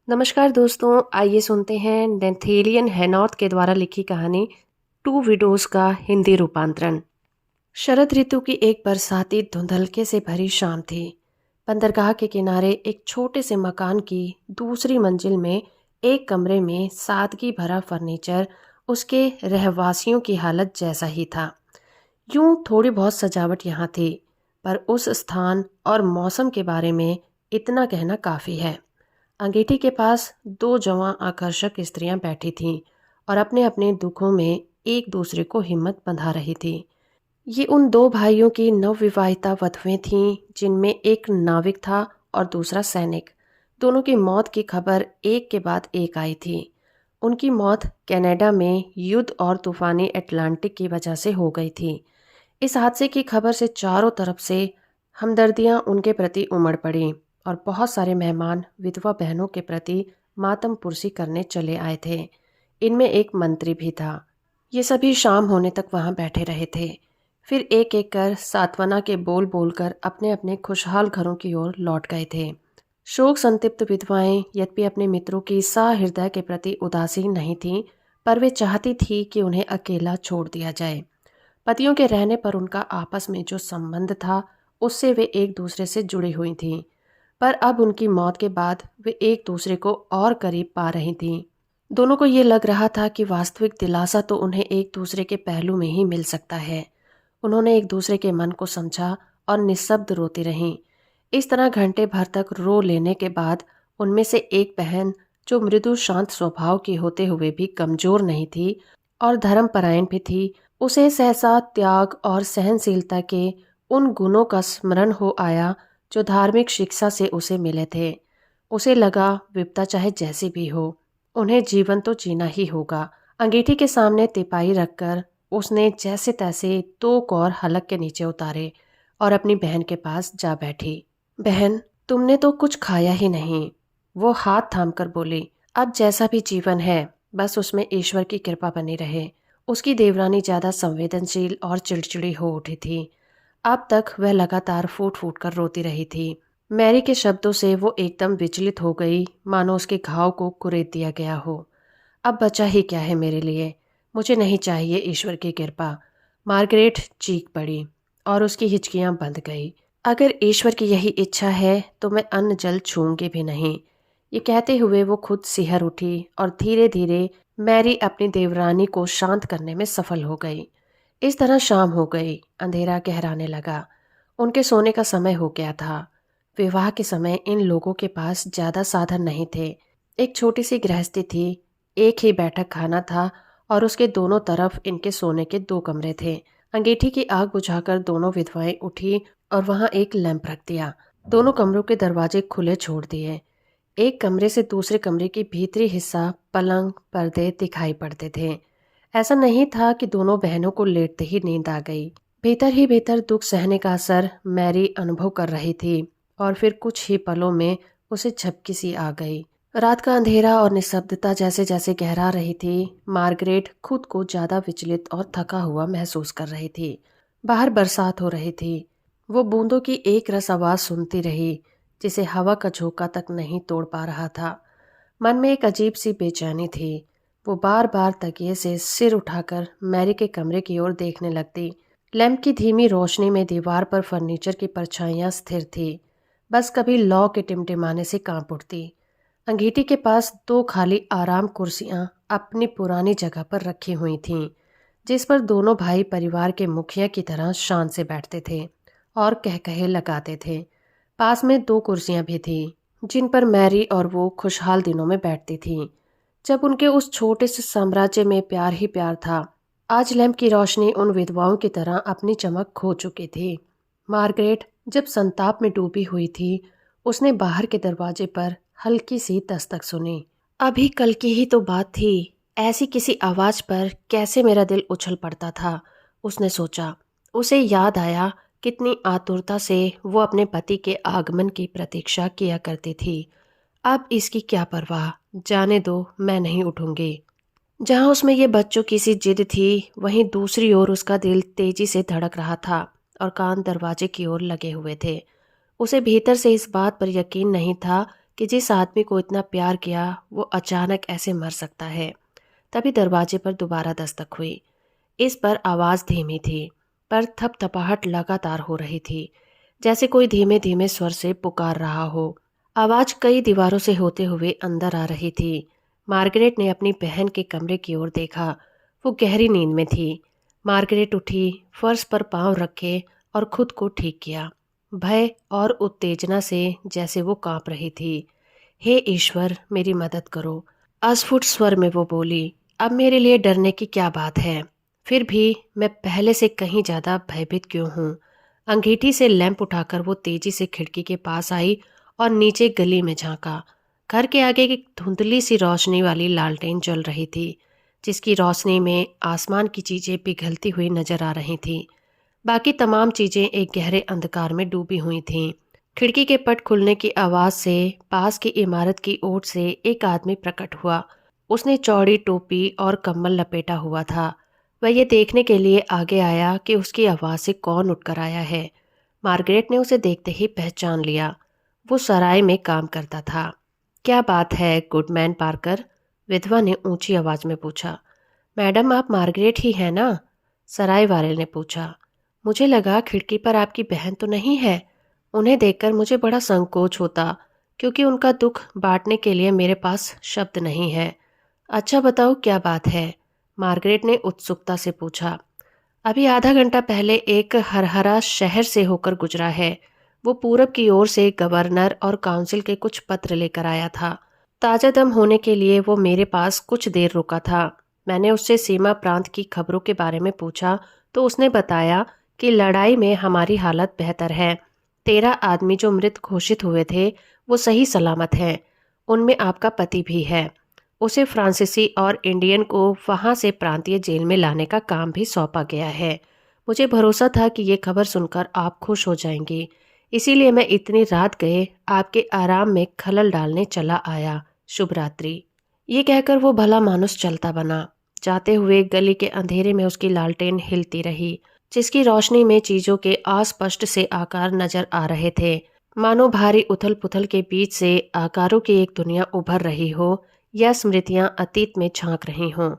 नमस्कार दोस्तों, आइए सुनते हैं नेथेलियन हेनॉथ के द्वारा लिखी कहानी टू विडोज का हिंदी रूपांतरण। शरद ऋतु की एक बरसाती धुंधलके से भरी शाम थी। बंदरगाह के किनारे एक छोटे से मकान की दूसरी मंजिल में एक कमरे में सादगी भरा फर्नीचर उसके रहवासियों की हालत जैसा ही था। यूं थोड़ी बहुत सजावट यहाँ थी, पर उस स्थान और मौसम के बारे में इतना कहना काफ़ी है। अंगीठी के पास दो जवां आकर्षक स्त्रियां बैठी थीं और अपने अपने दुखों में एक दूसरे को हिम्मत बंधा रही थी। ये उन दो भाइयों की नवविवाहिता वधुएं थीं, जिनमें एक नाविक था और दूसरा सैनिक। दोनों की मौत की खबर एक के बाद एक आई थी। उनकी मौत कनाडा में युद्ध और तूफानी अटलांटिक की वजह से हो गई थी। इस हादसे की खबर से चारों तरफ से हमदर्दियां उनके प्रति उमड़ पड़ी और बहुत सारे मेहमान विधवा बहनों के प्रति मातम पुरसी करने चले आए थे। इनमें एक मंत्री भी था। ये सभी शाम होने तक वहां बैठे रहे थे। फिर एक एक कर सांत्वना के बोल बोलकर अपने अपने खुशहाल घरों की ओर लौट गए थे। शोक संतप्त विधवाएं यद्यपि अपने मित्रों की सहृदय के प्रति उदासीन नहीं थीं, पर वे चाहती थी कि उन्हें अकेला छोड़ दिया जाए। पतियों के रहने पर उनका आपस में जो संबंध था, उससे वे एक दूसरे से जुड़ी हुई थीं, पर अब उनकी मौत के बाद वे एक दूसरे को और करीब पा रही थीं। दोनों को ये लग रहा था कि वास्तविक दिलासा तो उन्हें एक दूसरे के पहलू में ही मिल सकता है। उन्होंने एक दूसरे के मन को समझा और निःशब्द रोती रहीं। इस तरह घंटे भर तक रो लेने के बाद उनमें से एक बहन, जो मृदु शांत स्वभाव की होते हुए भी कमजोर नहीं थी और धर्मपरायण भी थी, उसे सहसा त्याग और सहनशीलता के उन गुणों का स्मरण हो आया जो धार्मिक शिक्षा से उसे मिले थे। उसे लगा विपदा चाहे जैसी भी हो, उन्हें जीवन तो जीना ही होगा। अंगीठी के सामने तिपाही रखकर उसने जैसे तैसे दो कौर हलक के नीचे उतारे और अपनी बहन के पास जा बैठी। बहन, तुमने तो कुछ खाया ही नहीं, वो हाथ थामकर बोली। अब जैसा भी जीवन है, बस उसमें ईश्वर की कृपा बनी रहे। उसकी देवरानी ज्यादा संवेदनशील और चिड़चिड़ी हो उठी थी। अब तक वह लगातार फूट फूट कर रोती रही थी। मैरी के शब्दों से वो एकदम विचलित हो गई, मानो उसके घाव को कुरेद दिया गया हो। अब बचा ही क्या है मेरे लिए? मुझे नहीं चाहिए ईश्वर की कृपा। मार्गरेट चीख पड़ी और उसकी हिचकियां बंध गई। अगर ईश्वर की यही इच्छा है तो मैं अन्न जल छूंगी भी नहीं। ये कहते हुए वो खुद सिहर उठी और धीरे धीरे मैरी अपनी देवरानी को शांत करने में सफल हो गई। इस तरह शाम हो गई, अंधेरा गहराने लगा। उनके सोने का समय हो गया था। विवाह के समय इन लोगों के पास ज्यादा साधन नहीं थे। एक छोटी सी गृहस्थी थी, एक ही बैठक खाना था और उसके दोनों तरफ इनके सोने के दो कमरे थे। अंगीठी की आग बुझाकर दोनों विधवाएं उठी और वहां एक लैंप रख दिया। दोनों कमरों के दरवाजे खुले छोड़ दिए। एक कमरे से दूसरे कमरे की भीतरी हिस्सा पलंग पर्दे दिखाई पड़ते थे। ऐसा नहीं था कि दोनों बहनों को लेटते ही नींद आ गई। भीतर ही भीतर दुख सहने का असर मैरी अनुभव कर रही थी और फिर कुछ ही पलों में उसे झपकी सी आ गई। रात का अंधेरा और निस्तब्धता जैसे जैसे गहरा रही थी, मार्गरेट खुद को ज्यादा विचलित और थका हुआ महसूस कर रही थी। बाहर बरसात हो रही थी। वो बूंदों की एक रस आवाज सुनती रही, जिसे हवा का झोंका तक नहीं तोड़ पा रहा था। मन में एक अजीब सी बेचैनी थी। वो बार बार तकिए से सिर उठाकर मैरी के कमरे की ओर देखने लगती। लैंप की धीमी रोशनी में दीवार पर फर्नीचर की परछाइयां स्थिर थी, बस कभी लौ के टिमटिमाने से कांप उठती। अंगीठी के पास दो खाली आराम कुर्सियां अपनी पुरानी जगह पर रखी हुई थीं, जिस पर दोनों भाई परिवार के मुखिया की तरह शान से बैठते थे और कहकहे लगाते थे। पास में दो कुर्सियां भी थीं, जिन पर मैरी और वो खुशहाल दिनों में बैठती थीं, जब उनके उस छोटे से साम्राज्य में प्यार ही प्यार था। आज लैंप की रोशनी उन विधवाओं की तरह अपनी चमक खो चुकी थी। मार्गरेट जब संताप में डूबी हुई थी, उसने बाहर के दरवाजे पर हल्की सी दस्तक सुनी। अभी कल की ही तो बात थी, ऐसी किसी आवाज पर कैसे मेरा दिल उछल पड़ता था, उसने सोचा। उसे याद आया कितनी आतुरता से वो अपने पति के आगमन की प्रतीक्षा किया करती थी। अब इसकी क्या परवाह, जाने दो, मैं नहीं उठूंगी। जहां उसमें ये बच्चों की सी जिद थी, वहीं दूसरी ओर उसका दिल तेजी से धड़क रहा था और कान दरवाजे की ओर लगे हुए थे। उसे भीतर से इस बात पर यकीन नहीं था कि जिस आदमी को इतना प्यार किया वो अचानक ऐसे मर सकता है। तभी दरवाजे पर दोबारा दस्तक हुई। इस पर आवाज़ धीमी थी, पर थपथपाहट लगातार हो रही थी, जैसे कोई धीमे धीमे स्वर से पुकार रहा हो। आवाज़ कई दीवारों से होते हुए अंदर आ रही थी। मार्गरेट ने अपनी बहन के कमरे की ओर देखा। वो गहरी नींद में थी। मार्गरेट उठी, फर्श पर पांव रखे और खुद को ठीक किया। भय और उत्तेजना से जैसे वो कांप रही थी। हे ईश्वर, मेरी मदद करो, अस्फुट स्वर में वो बोली। अब मेरे लिए डरने की क्या बात है? फिर भी मैं पहले से कहीं ज़्यादा भयभीत क्यों हूँ? अंगीठी से लैंप उठाकर वो तेजी से खिड़की के पास आई और नीचे गली में झांका। घर के आगे एक धुंधली सी रोशनी वाली लालटेन जल रही थी, जिसकी रोशनी में आसमान की चीज़ें पिघलती हुई नजर आ रही थीं। बाकी तमाम चीज़ें एक गहरे अंधकार में डूबी हुई थीं। खिड़की के पट खुलने की आवाज़ से पास की इमारत की ओट से एक आदमी प्रकट हुआ। उसने चौड़ी टोपी और कम्बल लपेटा हुआ था। वह ये देखने के लिए आगे आया कि उसकी आवाज़ से कौन उठकर आया है। मार्गरेट ने उसे देखते ही पहचान लिया। वो सराय में काम करता था। क्या बात है गुडमैन पार्कर? विधवा ने ऊंची आवाज में पूछा। मैडम, आप मार्गरेट ही हैं ना? सराय वाले ने पूछा। मुझे लगा खिड़की पर आपकी बहन तो नहीं है। उन्हें देखकर मुझे बड़ा संकोच होता, क्योंकि उनका दुख बांटने के लिए मेरे पास शब्द नहीं है। अच्छा बताओ, क्या बात है? मार्गरेट ने उत्सुकता से पूछा। अभी आधा घंटा पहले एक हरहरा शहर से होकर गुजरा है। वो पूरब की ओर से गवर्नर और काउंसिल के कुछ पत्र लेकर आया था। ताजा दम होने के लिए वो मेरे पास कुछ देर रुका था। मैंने उससे सीमा प्रांत की खबरों के बारे में पूछा तो उसने बताया कि लड़ाई में हमारी हालत बेहतर है। 13 आदमी जो मृत घोषित हुए थे वो सही सलामत हैं। उनमें आपका पति भी है। उसे फ्रांसीसी और इंडियन को वहाँ से प्रांतीय जेल में लाने का काम भी सौंपा गया है। मुझे भरोसा था कि ये खबर सुनकर आप खुश हो जाएंगी, इसीलिए मैं इतनी रात गए आपके आराम में खलल डालने चला आया। शुभ रात्रि। ये कहकर वो भला मानुस चलता बना। जाते हुए गली के अंधेरे में उसकी लालटेन हिलती रही, जिसकी रोशनी में चीजों के अस्पष्ट से आकार नजर आ रहे थे, मानो भारी उथल पुथल के बीच से आकारों की एक दुनिया उभर रही हो या स्मृतियां अतीत में झांक रही हों।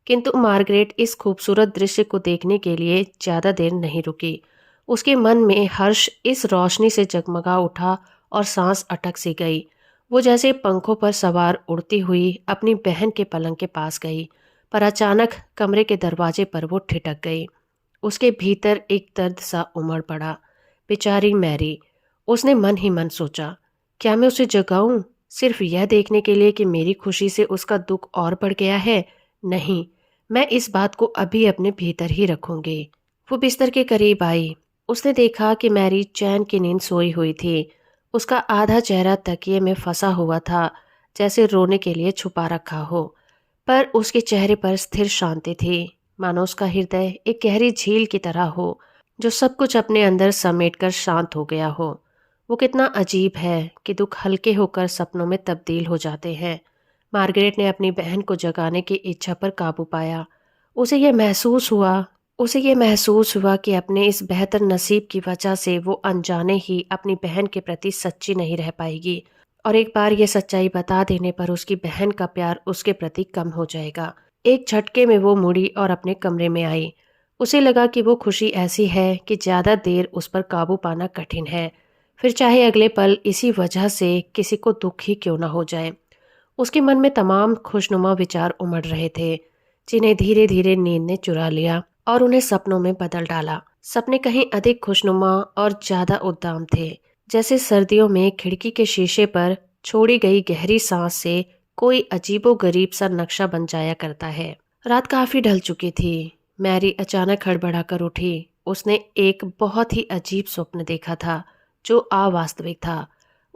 किंतु मार्गरेट इस खूबसूरत दृश्य को देखने के लिए ज्यादा देर नहीं रुकी। उसके मन में हर्ष इस रोशनी से जगमगा उठा और सांस अटक सी गई। वो जैसे पंखों पर सवार उड़ती हुई अपनी बहन के पलंग के पास गई, पर अचानक कमरे के दरवाजे पर वो ठिठक गई। उसके भीतर एक दर्द सा उमड़ पड़ा। बेचारी मैरी, उसने मन ही मन सोचा। क्या मैं उसे जगाऊं, सिर्फ यह देखने के लिए कि मेरी खुशी से उसका दुख और बढ़ गया है? नहीं, मैं इस बात को अभी अपने भीतर ही रखूंगी। वो बिस्तर के करीब आई। उसने देखा कि मैरी चैन की नींद सोई हुई थी। उसका आधा चेहरा तकिए में फंसा हुआ था, जैसे रोने के लिए छुपा रखा हो, पर उसके चेहरे पर स्थिर शांति थी, मानो उसका हृदय एक गहरी झील की तरह हो, जो सब कुछ अपने अंदर समेटकर शांत हो गया हो। वो कितना अजीब है कि दुख हल्के होकर सपनों में तब्दील हो जाते हैं। मार्गरेट ने अपनी बहन को जगाने की इच्छा पर काबू पाया। उसे यह महसूस हुआ कि अपने इस बेहतर नसीब की वजह से वो अनजाने ही अपनी बहन के प्रति सच्ची नहीं रह पाएगी, और एक बार ये सच्चाई बता देने पर उसकी बहन का प्यार उसके प्रति कम हो जाएगा। एक झटके में वो मुड़ी और अपने कमरे में आई। उसे लगा कि वो खुशी ऐसी है कि ज़्यादा देर उस पर काबू पाना कठिन है, फिर चाहे अगले पल इसी वजह से किसी को दुख ही क्यों ना हो जाए। उसके मन में तमाम खुशनुमा विचार उमड़ रहे थे, जिन्हें धीरे धीरे नींद ने चुरा लिया और उन्हें सपनों में बदल डाला। सपने कहीं अधिक खुशनुमा और ज्यादा उद्दाम थे, जैसे सर्दियों में खिड़की के शीशे पर छोड़ी गई गहरी सांस से कोई अजीबोगरीब सा नक्शा बन जाया करता है। रात काफी ढल चुकी थी। मैरी अचानक हड़बड़ाकर उठी। उसने एक बहुत ही अजीब स्वप्न देखा था, जो अवास्तविक था।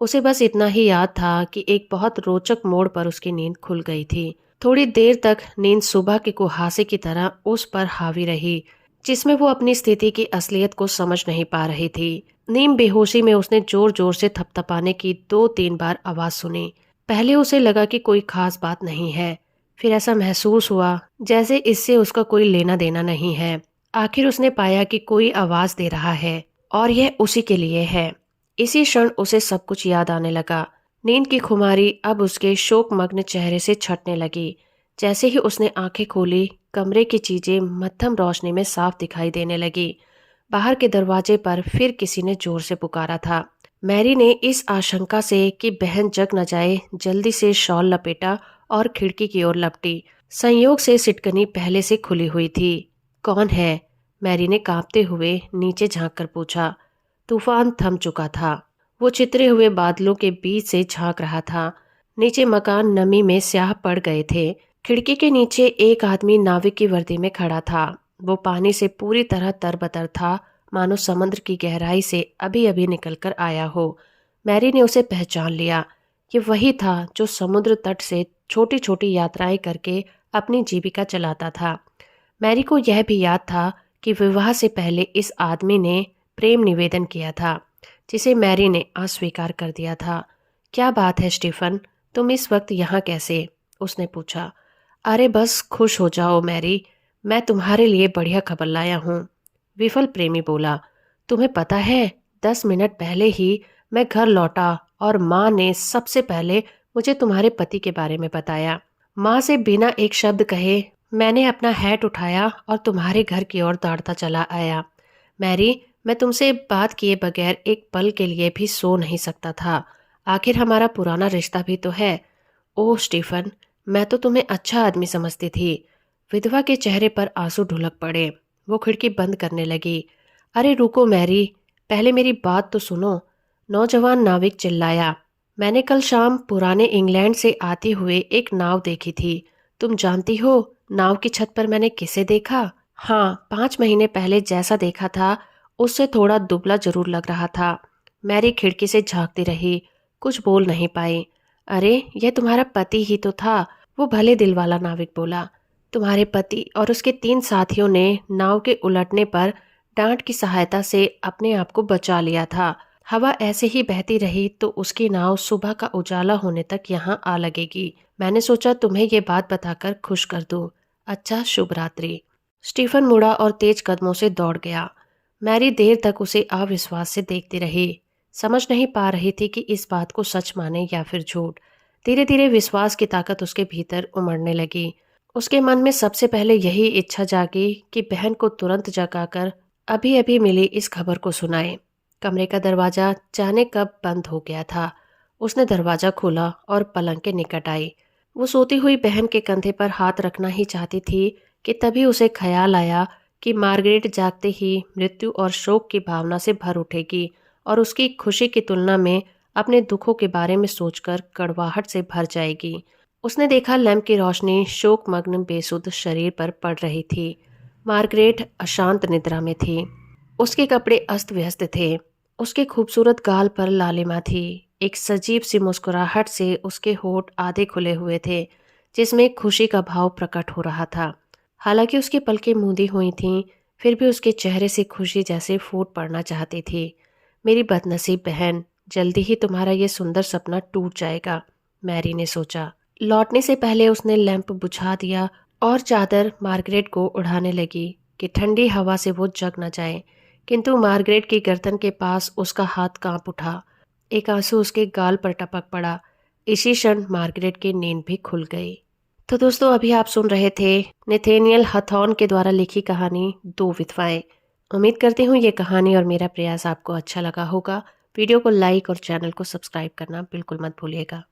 उसे बस इतना ही याद था कि एक बहुत रोचक मोड़ पर उसकी नींद खुल गई थी। थोड़ी देर तक नींद सुबह के कुहासे की तरह उस पर हावी रही, जिसमें वो अपनी स्थिति की असलियत को समझ नहीं पा रही थी। नीम बेहोशी में उसने जोर जोर से थपथपाने की 2-3 बार आवाज सुनी। पहले उसे लगा कि कोई खास बात नहीं है, फिर ऐसा महसूस हुआ जैसे इससे उसका कोई लेना देना नहीं है। आखिर उसने पाया कि कोई आवाज दे रहा है और यह उसी के लिए है। इसी क्षण उसे सब कुछ याद आने लगा। नींद की खुमारी अब उसके शोकमग्न चेहरे से छटने लगी। जैसे ही उसने आंखें खोली, कमरे की चीजें मध्यम रोशनी में साफ दिखाई देने लगी। बाहर के दरवाजे पर फिर किसी ने जोर से पुकारा था। मैरी ने इस आशंका से कि बहन जग न जाए, जल्दी से शॉल लपेटा और खिड़की की ओर लपटी। संयोग से सिटकनी पहले से खुली हुई थी। कौन है? मैरी ने कांपते हुए नीचे झांककर पूछा। तूफान थम चुका था। वो चितरे हुए बादलों के बीच से झांक रहा था। नीचे मकान नमी में स्याह पड़ गए थे। खिड़की के नीचे एक आदमी नाविक की वर्दी में खड़ा था। वो पानी से पूरी तरह तरबतर था, मानो समुद्र की गहराई से अभी अभी निकलकर आया हो। मैरी ने उसे पहचान लिया। ये वही था जो समुद्र तट से छोटी छोटी यात्राएं करके अपनी जीविका चलाता था। मैरी को यह भी याद था कि विवाह से पहले इस आदमी ने प्रेम निवेदन किया था, जिसे मैरी ने अस्वीकार कर दिया था। क्या बात है स्टीफन, तुम इस वक्त यहाँ कैसे? उसने पूछा। अरे बस खुश हो जाओ मैरी, मैं तुम्हारे लिए बढ़िया खबर लाया हूँ, विफल प्रेमी बोला। तुम्हें पता है, 10 मिनट पहले ही मैं घर लौटा और माँ ने सबसे पहले मुझे तुम्हारे पति के बारे में बताया। माँ से बिना एक शब्द कहे मैंने अपना हैट उठाया और तुम्हारे घर की ओर दौड़ता चला आया। मैरी, मैं तुमसे बात किए बगैर एक पल के लिए भी सो नहीं सकता था। आखिर हमारा पुराना रिश्ता भी तो है। ओह स्टीफन, मैं तो तुम्हें अच्छा आदमी समझती थी। विधवा के चेहरे पर आंसू ढुलक पड़े। वो खिड़की बंद करने लगी। अरे रुको मैरी, पहले मेरी बात तो सुनो, नौजवान नाविक चिल्लाया। मैंने कल शाम पुराने इंग्लैंड से आते हुए एक नाव देखी थी। तुम जानती हो नाव की छत पर मैंने किसे देखा? हाँ, 5 महीने पहले जैसा देखा था उससे थोड़ा दुबला जरूर लग रहा था। मैरी खिड़की से झांकती रही, कुछ बोल नहीं पाई। अरे यह तुम्हारा पति ही तो था, वो भले दिल वाला नाविक बोला। तुम्हारे पति और उसके 3 साथियों ने नाव के उलटने पर डांट की सहायता से अपने आप को बचा लिया था। हवा ऐसे ही बहती रही तो उसकी नाव सुबह का उजाला होने तक यहाँ आ लगेगी। मैंने सोचा तुम्हें ये बात बताकर खुश कर दूं। अच्छा, शुभ रात्रि। स्टीफन मुड़ा और तेज कदमों से दौड़ गया। मैरी देर तक उसे अविश्वास से देखती रही। समझ नहीं पा रही थी कि इस बात को सच माने या फिर झूठ। धीरे धीरे विश्वास की ताकत उसके भीतर उमड़ने लगी। उसके मन में सबसे पहले यही इच्छा जागी कि बहन को तुरंत जगाकर अभी अभी मिली इस खबर को सुनाए। कमरे का दरवाजा जाने कब बंद हो गया था। उसने दरवाजा खोला और पलंग के निकट आई। वो सोती हुई बहन के कंधे पर हाथ रखना ही चाहती थी कि तभी उसे ख्याल आया कि मार्गरेट जागते ही मृत्यु और शोक की भावना से भर उठेगी और उसकी खुशी की तुलना में अपने दुखों के बारे में सोचकर कड़वाहट से भर जाएगी। उसने देखा लैंप की रोशनी शोकमग्न बेसुध शरीर पर पड़ रही थी। मार्गरेट अशांत निद्रा में थी। उसके कपड़े अस्त व्यस्त थे। उसके खूबसूरत गाल पर लालिमा थी। एक सजीव सी मुस्कुराहट से उसके होठ आधे खुले हुए थे, जिसमें खुशी का भाव प्रकट हो रहा था। हालांकि उसकी पलकें मूंदी हुई थीं, फिर भी उसके चेहरे से खुशी जैसे फूट पड़ना चाहती थी। मेरी बदनसीब बहन, जल्दी ही तुम्हारा ये सुंदर सपना टूट जाएगा, मैरी ने सोचा। लौटने से पहले उसने लैंप बुझा दिया और चादर मार्गरेट को उड़ाने लगी कि ठंडी हवा से वो जग न जाए। किंतु मार्गरेट की गर्दन के पास उसका हाथ कांप उठा। एक आंसू उसके गाल पर टपक पड़ा। इसी क्षण मार्गरेट की नींद भी खुल गई। तो दोस्तों, अभी आप सुन रहे थे नेथेनियल हथॉर्न के द्वारा लिखी कहानी दो विधवाएं। उम्मीद करती हूँ ये कहानी और मेरा प्रयास आपको अच्छा लगा होगा। वीडियो को लाइक और चैनल को सब्सक्राइब करना बिल्कुल मत भूलिएगा।